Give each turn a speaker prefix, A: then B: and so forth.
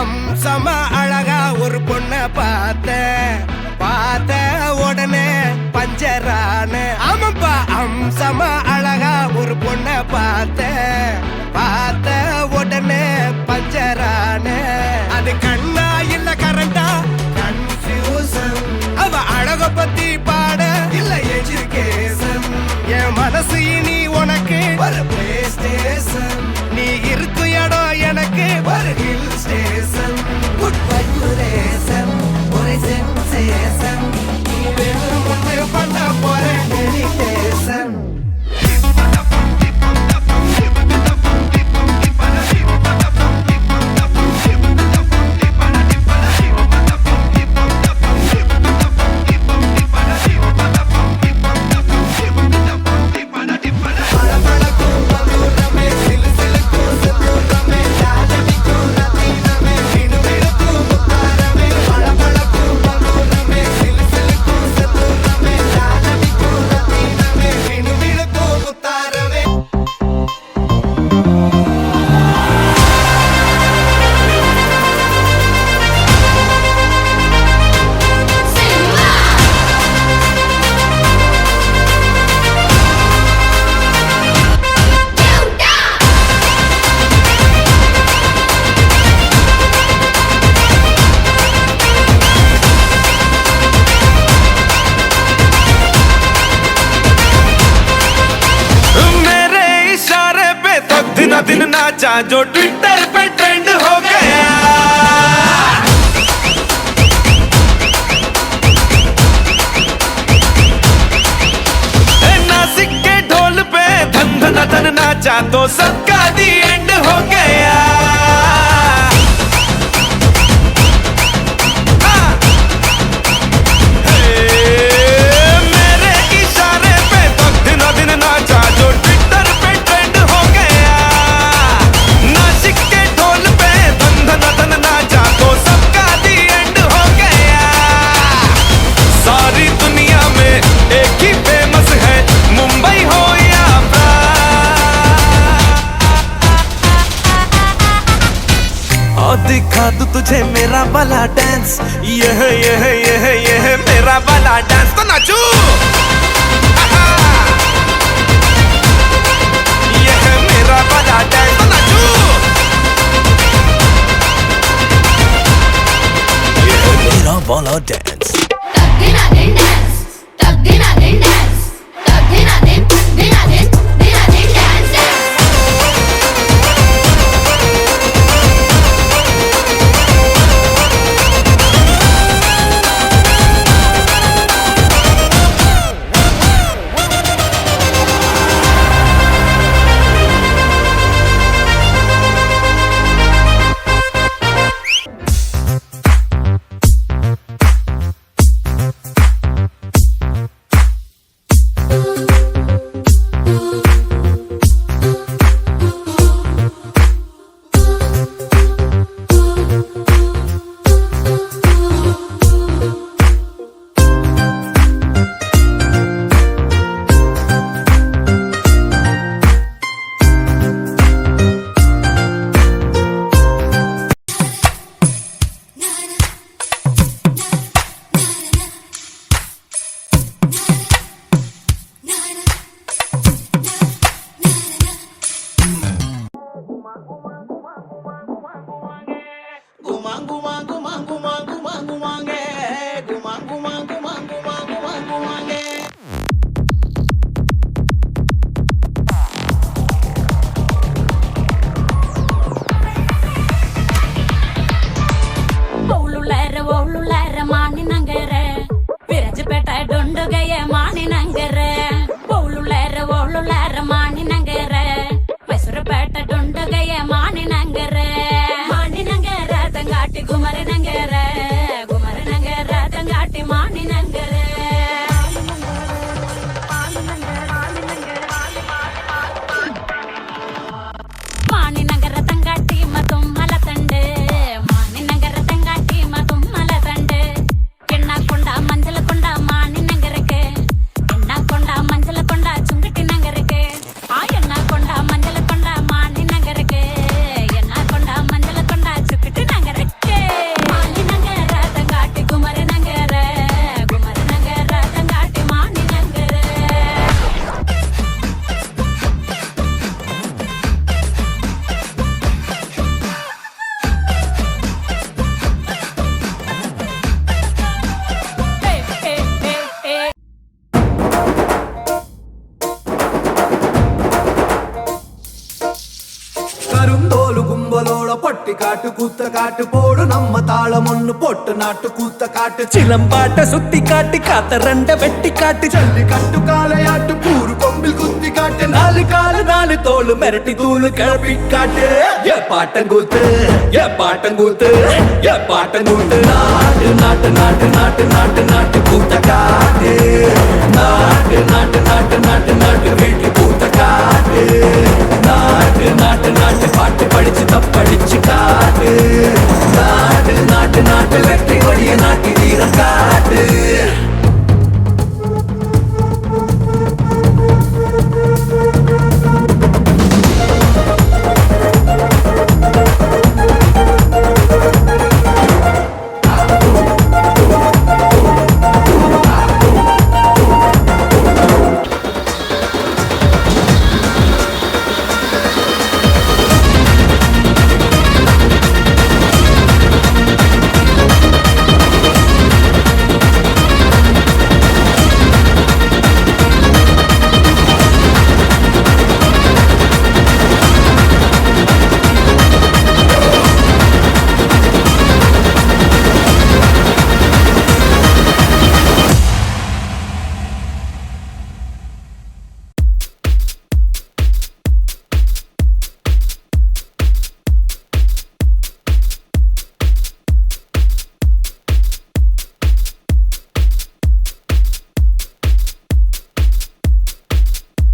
A: அம்சமா அழகா ஒரு பொண்ண பார்த்த உடனே பஞ்சரான. ஆமாப்பா, அம்சமா அழகா ஒரு பொண்ண பார்த்த உடனே பஞ்சரான. அது கண்ணா இல்ல கரண்டா கன்ஃபியூசன். அவ அழக பத்தி பாட இல்ல எஜுகேஷன். என் மனசு இனி உனக்கு ஒரு பிளே ஸ்டேஷன். நீ இருக்கு இடம் எனக்கு ஒரு ஹில் ஸ்டேஷன். குட் வைப்ரேஷன், ஒரு சென்சேஷன். நீ வேணும் ஒன்று பண்ண போற மெடிடேஷன்.
B: दिन नाचा जो ट्विटर पे ट्रेंड हो गया. नासिक के ढोल पे धन धन धन नाचा तो सबका दी एंड हो गया. मेरे इशारे पे तो दिन दिन नाचा जो ट्विटर पे ट्रेंड हो गया. नासिक के ढोल पे धन धन धन नाचा तो सबका दी एंड हो गया. सारी दुनिया में एक ही फेमस है, मुंबई हो या और दिखा दूं तुझे मेरा वाला डांस. ये है मेरा वाला डांस. तो नाचू. ये है मेरा वाला डांस. तो नाचू. ये है मेरा वाला डांस.
A: பட்டி காட்டு கூத்த காட்டு போடு நம்ம தாளம் ஒண்ணு போட்டு நாட்டு கூத்த காட்டு
C: சிலம்பாட்ட சுத்தி காட்டு காத்த ரெண்ட வெட்டி காட்டு
A: ஜல்லி கட்டு காளையாட்டு கூறு கொம்பில் குத்தி காட்டு
C: நாலு காலு நாலு தோளு மிரட்டி தூளு கிளப்பி காட்டு ஏ பாட்டங்கூத்து ஏ பாட்டங்கூத்து ஏ பாட்டங்கூத்து நாட்டு நாட்டு நாட்டு நாட்டு நாட்டு நாட்டு கூத்த காட்டு நாட்டு நாட்டு நாட்டு நாட்டு நாட்டு வீட்டு